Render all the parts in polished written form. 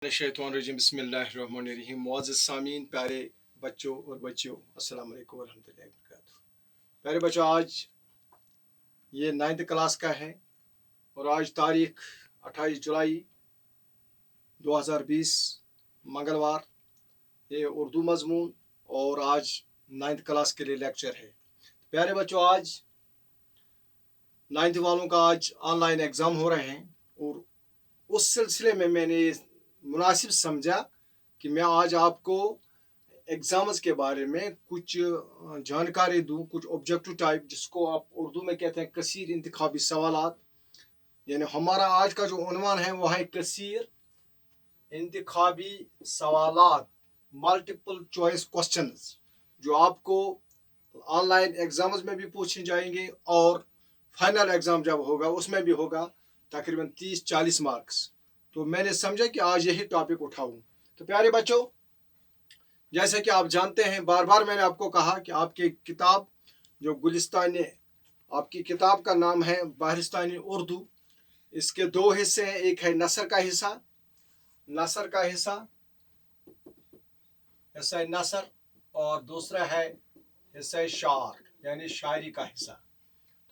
शैतानिर्रजीम बिस्मिल्लाहिर्रहमानिर्रहीम मुअज़्ज़िज़ सामीन प्यारे बच्चों और बच्चियों अस्सलाम वालेकुम वरहमतुल्लाहि वबरकातुहू। प्यारे बच्चों, आज ये 9th क्लास का है और आज तारीख 28 जुलाई 2020 मंगलवार। ये उर्दू मजमून और आज 9th क्लास के लिए लेक्चर है। प्यारे बच्चों, आज 9th वालों का आज ऑनलाइन एग्ज़ाम हो रहे हैं और उस सिलसिले में मैंने मुनासिब समझा कि मैं आज आपको एग्ज़ाम्स के बारे में कुछ जानकारी दूं, कुछ ऑब्जेक्टिव टाइप, जिसको आप उर्दू में कहते हैं कसीर इंतखाबी सवालात। यानी हमारा आज का जो उन्वान है वो है कसीर इंतखाबी सवालात, मल्टीपल चॉइस क्वेश्चंस, जो आपको ऑनलाइन एग्ज़ाम्स में भी पूछे जाएंगे और फाइनल एग्ज़ाम जब होगा उसमें भी होगा, तकरीबन 30-40 मार्क्स। तो मैंने समझा कि आज यही टॉपिक उठाऊं। तो प्यारे बच्चों, जैसे कि आप जानते हैं, बार बार मैंने आपको कहा कि आपकी किताब जो गुलिस्तान, आपकी किताब का नाम है बहरिस्तानी उर्दू। इसके दो हिस्से हैं, एक है नसर का हिस्सा, हिस्सा नसर, और दूसरा है हिस्सा शार यानी शायरी का हिस्सा।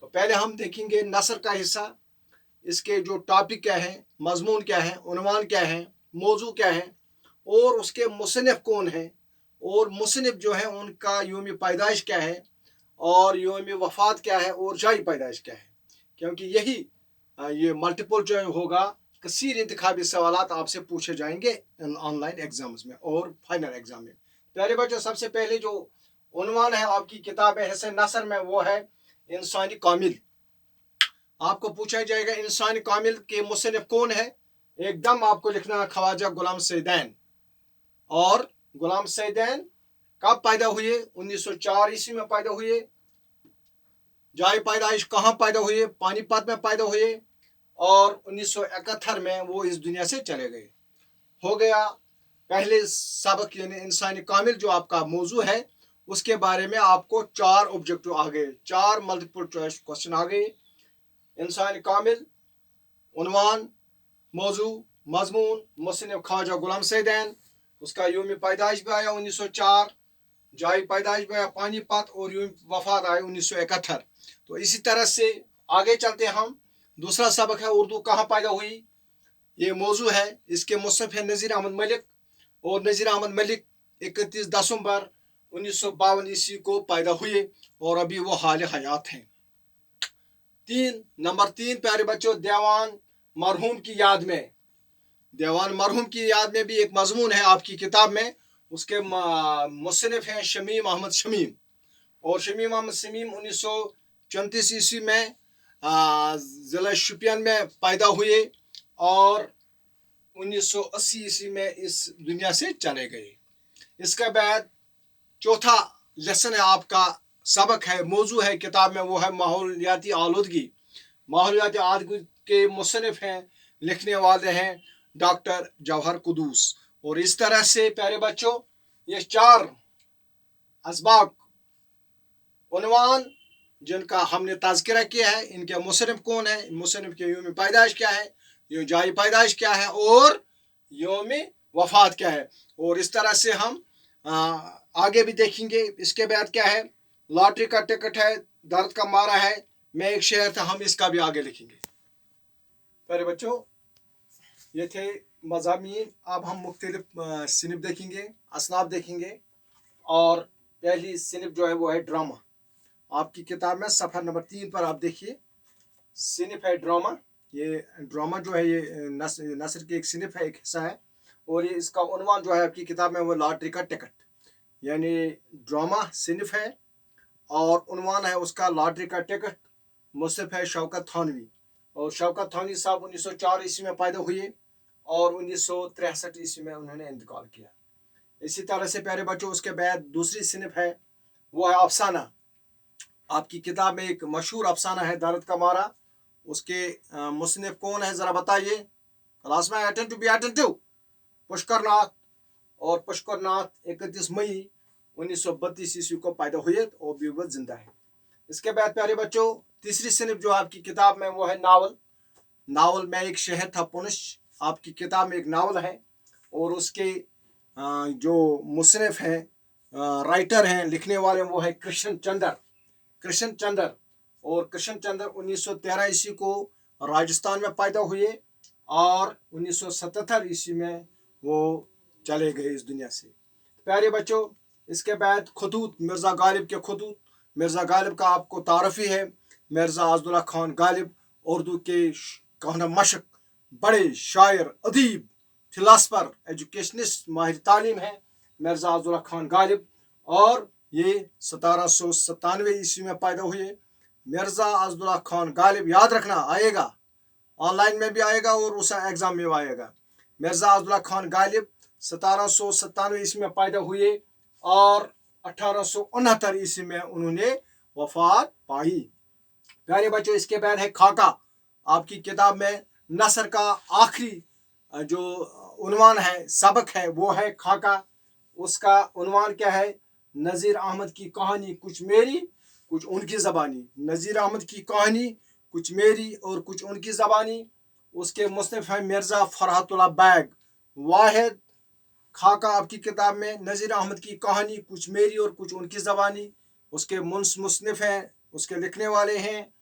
तो पहले हम देखेंगे नसर का हिस्सा। इसके जो टॉपिक क्या है, मजमून क्या है, उन्वान क्या है, मौजू क्या है, और उसके मुसन्निफ कौन है, और मुसन्निफ जो है उनका यौम पैदाइश क्या है, और यौम वफात क्या है, और जाई पैदाइश क्या है। क्योंकि यही ये मल्टीपल जो होगा, कसीर इंतखाबी सवालात आपसे पूछे जाएंगे ऑनलाइन एग्जाम्स में और फाइनल एग्जाम में। प्यारे बच्चों, सबसे पहले जो उन्वान है आपकी किताब है हिस्सा नसर में, वो है इंसानी कामिल। आपको पूछा जाएगा इंसान कामिल के मुसन्निफ कौन है। एकदम आपको लिखना ख्वाजा गुलाम सैदैन। और गुलाम सैदैन कब पैदा हुए? 1904 ईस्वी में पैदा हुए। जाए पैदाइश कहाँ पैदा हुए? पानीपत में पैदा हुए और 1971 में वो इस दुनिया से चले गए। हो गया पहले सबक, यानी इंसानी कामिल जो आपका मौजू है उसके बारे में आपको 4 ऑब्जेक्टिव आ गए, 4 मल्टीपल चॉइस क्वेश्चन आ गए। इंसान कामिल, उन्वान, मौजू, मजमून, मुसन्निफ ख्वाजा गुलाम सैदैन, उसका यौम पैदाइश भी आया 1904, जाए पैदाइश भी आया पानीपत, और यौम वफात आया 1971। तो इसी तरह से आगे चलते हम। दूसरा सबक है उर्दू कहाँ पैदा हुई, ये मौजू है। इसके मुसन्निफ है नज़ीर अहमद मलिक, और नज़ीर अहमद मलिक 31 दिसंबर 1952 ईस्वी को पैदा हुए और अभी वो हाल हयात हैं। नंबर 3 प्यारे बच्चों, दीवान मरहूम की याद में। दीवान मरहूम की याद में भी एक मजमून है आपकी किताब में। उसके मुसन्निफ हैं शमीम अहमद शमीम, और शमीम अहमद शमीम 1934 ईस्वी में ज़िला शुपियन में पैदा हुए और 1980 ईस्वी में इस दुनिया से चले गए। इसके बाद चौथा लेसन है आपका, सबक है, मौजू है किताब में, वो है माहौलियाती आलूदगी। माहौलियाती आलूदगी के मुसन्निफ हैं, लिखने वाले हैं डॉक्टर जौहर कुदूस। और इस तरह से प्यारे बच्चों, ये 4 असबाब उन्वान जिनका हमने तज़किरा किया है, इनके मुसन्निफ कौन है, मुसन्निफ के यौम पैदाइश क्या है, यो जाई पैदाइश क्या है, और यौम वफात क्या है। और इस तरह से हम आगे भी देखेंगे। इसके बाद क्या है, लॉटरी का टिकट है, दर्द का मारा है, मैं एक शहर था, हम इसका भी आगे लिखेंगे। प्यारे बच्चों, ये थे मज़ामीन। अब हम मुख्तलिफ सिनफ देखेंगे, असनाफ देखेंगे। और पहली सिनफ जो है वो है ड्रामा। आपकी किताब में सफ़ा नंबर 3 पर आप देखिए, सिनफ है ड्रामा। ये ड्रामा जो है ये नसर की एक सिनफ है, एक हिस्सा है। और ये इसका उन्वान जो है आपकी किताब में वो लॉटरी का टिकट, यानी ड्रामा सिनफ है और उन्वान है उसका लॉटरी का टिकट। मुसन्निफ है शौकत थानवी, और शौकत थानवी साहब 1904 ईस्वी में पैदा हुए और 1963 ईस्वी में उन्होंने इंतकाल किया। इसी तरह से प्यारे बच्चों, उसके बाद दूसरी सिनफ है वो है अफसाना। आपकी किताब में एक मशहूर अफसाना है दर्द का मारा। उसके मुसन्निफ कौन है ज़रा बताइए क्लास में? अटेंटिव। पुष्कर नाथ। और पुष्कर नाथ 31 मई 1932 ईस्वी को पैदा हुए और भी वो जिंदा है। इसके बाद प्यारे बच्चों, तीसरी सिनफ जो आपकी किताब में वो है नावल। नावल में एक शहर था पुनश। आपकी किताब में एक नावल है और उसके जो मुसन्निफ हैं, राइटर हैं, लिखने वाले वो है कृष्ण चंद्र। और कृष्ण चंद्र 1913 ईस्वी को राजस्थान में पैदा हुए और 1977 ईस्वी में वो चले गए इस दुनिया से। प्यारे बच्चों, इसके बाद खतूत, मिर्ज़ा गालिब के खतूत। मिर्ज़ा गालिब का आपको तारफ़ ही है। मिर्ज़ा अब्दुल्ला खान गालिब उर्दू के कहना मशक, बड़े शायर, अदीब, फिलासफर, एजुकेशनिस्ट, माहिर तालीम है मिर्ज़ा अब्दुल्ला खान गालिब। और ये 1797 ईस्वी में पैदा हुए। मिर्ज़ा अब्दुल्ला खान गालिब, याद रखना, आएगा ऑनलाइन में भी आएगा और उस एग्ज़ाम में भी आएगा। मिर्ज़ा अब्दुल्ला खान गालिब 1797 ईस्वी में पैदा हुए और 1869 ईस्वी में उन्होंने वफात पाई। प्यारे बच्चों, इसके बाद है खाका। आपकी किताब में नसर का आखिरी जो उन्वान है, सबक है, वो है खाका। उसका उन्वान क्या है? नज़ीर अहमद की कहानी, कुछ मेरी कुछ उनकी ज़बानी। नज़ीर अहमद की कहानी, कुछ मेरी और कुछ उनकी ज़बानी। उसके मुसन्निफ है मिर्ज़ा फरहतुल्लाह बैग। वाहिद खाका आपकी किताब में नज़ीर अहमद की कहानी, कुछ मेरी और कुछ उनकी ज़बानी। उसके मुसन्निफ हैं, उसके लिखने वाले हैं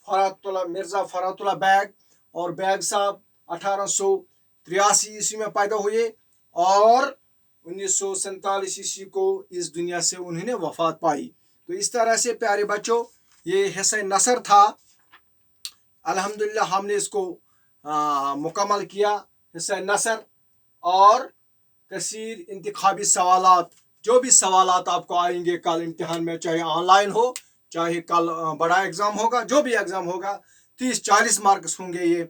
मिर्ज़ा फरहतुल्लाह बैग। और बैग साहब 1883 ईस्वी में पैदा हुए और 1947 ईस्वी को इस दुनिया से उन्होंने वफात पाई। तो इस तरह से प्यारे बच्चों, ये हिस्सा नसर था। अल्हम्दुलिल्लाह हमने इसको मुकम्मल किया, हिस्सा नसर। और कसीर इंतखाबी सवालात, जो भी सवालात आपको आएंगे कल इम्तिहान में, चाहे ऑनलाइन हो, चाहे कल बड़ा एग्ज़ाम होगा, जो भी एग्ज़ाम होगा, 30-40 मार्क्स होंगे। ये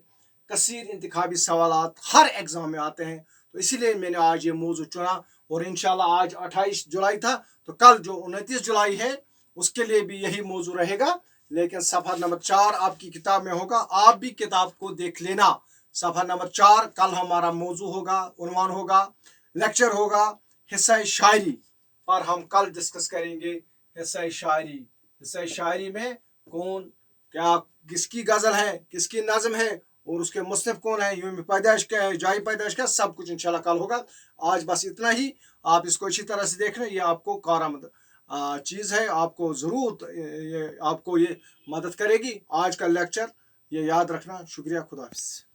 कसीर इंतखाबी सवालात हर एग्ज़ाम में आते हैं, तो इसीलिए मैंने आज ये मौजू चुना। और इंशाल्लाह आज 28 जुलाई था, तो कल जो 29 जुलाई है उसके लिए भी यही मौजू रहेगा, लेकिन सफ़ा नंबर 4 आपकी किताब में होगा। आप भी किताब को देख लेना। सफ़ा नंबर 4 कल हमारा मौजू होगा, उन्वान होगा, लेक्चर होगा हिस्सा शायरी पर। हम कल डिस्कस करेंगे हिस्सा शायरी। हिस्सा शायरी में कौन क्या, किसकी गज़ल है, किसकी नज़म है और उसके मुसन्निफ कौन है, यूम पैदाइश क्या है, जाई पैदाइश क्या, सब कुछ इंशाल्लाह कल होगा। आज बस इतना ही। आप इसको अच्छी तरह से देखना, ये आपको कारआमद चीज़ है, आपको ज़रूर आपको ये मदद करेगी। आज का लेक्चर ये याद रखना। शुक्रिया, खुदा हाफ़िज़।